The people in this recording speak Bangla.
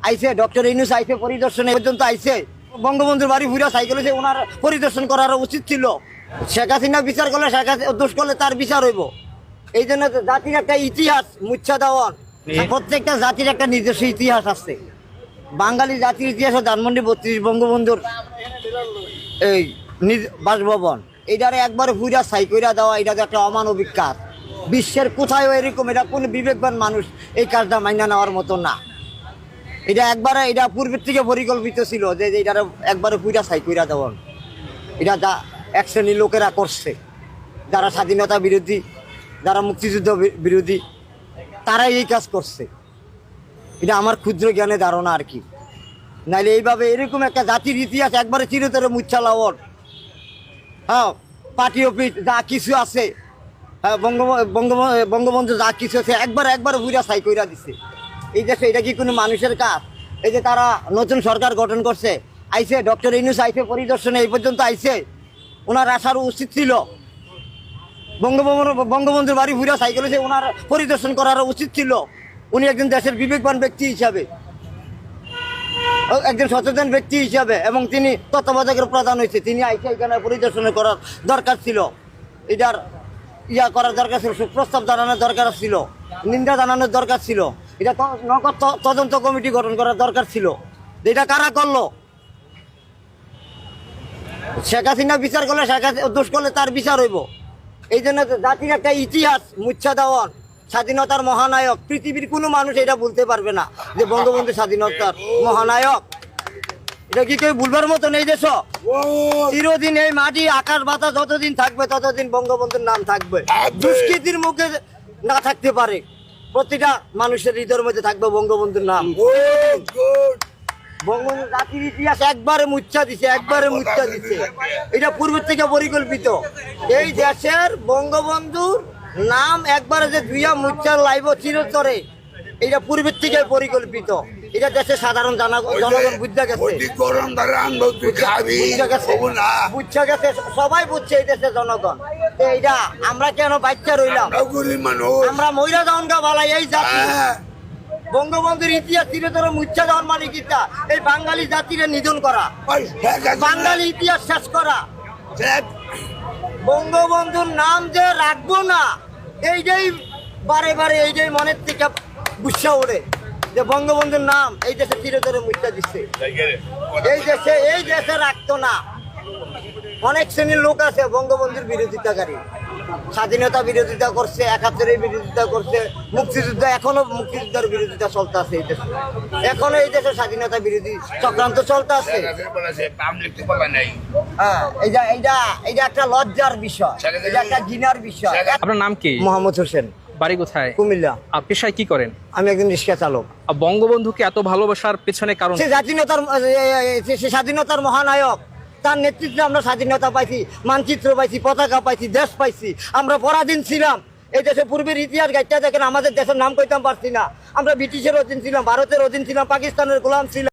আইসে ডক্টর ইউনূস আইসে পরিদর্শনে পর্যন্ত আইসে বঙ্গবন্ধুর বাড়ি ঘুরে সাইকেলে যে ওনার পরিদর্শন করার উচিত ছিল। শেখ হাসিনা বিচার করলে শেখ হাসিনা দোষ করলে তার বিচার হইব। এই জন্য জাতির একটা ইতিহাস মুচ্ছা দেওয়ার, প্রত্যেকটা জাতির একটা নিজস্ব ইতিহাস আছে। বাঙালি জাতির ইতিহাস ধানমন্ডি 32 বঙ্গবন্ধুর এই বাসভবন, এটারে একবারে পুরা ছাই কইরা দেওয়া, এটা একটা অমানবিক কাজ। বিশ্বের কোথাও এরকম, এটা কোন বিবেকবান মানুষ এই কাজটা মাইনা নেওয়ার মতো না। এটা একবারে এটা পূর্বের থেকে পরিকল্পিত ছিল যে এটা একবারে পুরা ছাই কইরা দেওয়া। এটা যা এক শ্রেণীর লোকেরা করছে, যারা স্বাধীনতা বিরোধী, যারা মুক্তিযুদ্ধ বিরোধী, তারাই এই কাজ করছে। এটা আমার ক্ষুদ্র জ্ঞানে ধারণা আর কি। নাইলে এইভাবে এরকম একটা জাতির ইতিহাস একবারে চিরতরে মুচ্ছা লাওয়ার। হ্যাঁ, পার্টি অফিস যা কিছু আছে, হ্যাঁ, বঙ্গবন্ধু যা কিছু আছে একবার ঘুরা ছাই কইরা দিছে এই দেশে। এটা কি কোনো মানুষের কাজ? এই যে তারা নতুন সরকার গঠন করছে, আইসে ডক্টর ইউনূস আইসে পরিদর্শনে এই পর্যন্ত আইসে, ওনার আসার উচিত ছিল। বঙ্গবন্ধুর বাড়ি ঘুরে সাইকেলে যে ওনার পরিদর্শন করার উচিত ছিল। উনি একজন দেশের বিবেকবান ব্যক্তি হিসাবে, একজন সচেতন ব্যক্তি হিসাবে, এবং তিনি তত্ত্বাবধায়কের প্রধান হয়েছে, তিনি আইসে এখানে পরিদর্শন করার দরকার ছিল। এটার করার দরকার ছিল, সুপ্রস্তাব জানানোর দরকার ছিল, নিন্দা জানানোর দরকার ছিল, এটা নগদ তদন্ত কমিটি গঠন করার দরকার ছিল। এটা কারা করলো? শেখ হাসিনা বিচার করলে শেখ হাসিনা দোষ করলে তার বিচার হইব। এই জন্য জাতির একটা ইতিহাস মুচ্ছা দেওয়ার, স্বাধীনতার মহানায়ক। পৃথিবীর কোনো মানুষ এটা বলতে পারবে না যে বঙ্গবন্ধু স্বাধীনতার মহানায়ক। এটা কি কেউ ভুলবার মতো নেই? দেশ চিরদিন এই মাটি আকাশ বাতাস যতদিন থাকবে ততদিন বঙ্গবন্ধুর নাম থাকবে। দুষ্কৃতির মুখে না থাকতে পারে, প্রতিটা মানুষের হৃদয়ের মধ্যে থাকবে বঙ্গবন্ধুর নাম। বঙ্গবন্ধু জাতির ইতিহাস একবারে মুচ্ছা দিছে, একবারে মুচ্ছা দিছে। এটা পূর্বের থেকে পরিকল্পিত। এই দেশের বঙ্গবন্ধুর নাম একবারে যে দুইয়া মুচ্ছার লাইব চিরতরে, এটা পূর্বের থেকে পরিকল্পিত। এটা দেশের সাধারণ জনগণ বুঝা গেছে, বুঝা গেছে, সবাই বুঝছে এই দেশের জনগণ। এইটা আমরা কেন বাচ্চা রইলাম? আমরা মহিলা দাউনগা বালাই এই জাতি। বঙ্গবন্ধুর ইতিহাস চিরতরে মুচ্ছা দেওয়ার মানে কিটা? এই বাঙালি জাতিরে নিধন করা, বাঙালি ইতিহাস শেষ করা। বঙ্গবন্ধুর নাম যে রাখবো না, এইটাই বারে বারে এইটাই মনের থেকে গুচ্ছা ওড়ে যে বঙ্গবন্ধুর নাম এই দেশে চিরতরে মুচ্ছা দিচ্ছে। এই দেশে রাখতো না। অনেক শ্রেণীর লোক আছে বঙ্গবন্ধুর বিরোধিতাকারী, স্বাধীনতা বিরোধিতা করছে, 71-এর বিরোধিতা করছে, মুক্তিযুদ্ধ, এখনো মুক্তিযুদ্ধের বিরোধিতা চলতে আছে এই দেশে। এখনো এই দেশে স্বাধীনতা বিরোধী চক্রান্ত চলতে আছে। হ্যাঁ, এইটা একটা লজ্জার বিষয়, এটা একটা ঘৃণার বিষয়। আপনার নাম কি? মোহাম্মদ হোসেন। বাড়ি কোথায়? কুমিল্লা। পেশায় কি করেন? আমি একজন রিক্সা চালক। বঙ্গবন্ধুকে এত ভালোবাসার পেছনে কারণ? সে স্বাধীনতার মহানায়ক, তার নেতৃত্বে আমরা স্বাধীনতা পাইছি, মানচিত্র পাইছি, পতাকা পাইছি, দেশ পাইছি। আমরা পরাধীন ছিলাম। এই দেশে পূর্বের ইতিহাস গাইটা দেখেন, আমাদের দেশের নাম কইতাম পারছি না। আমরা ব্রিটিশের অধীন ছিলাম, ভারতের অধীন ছিলাম, পাকিস্তানের গোলাম ছিলাম।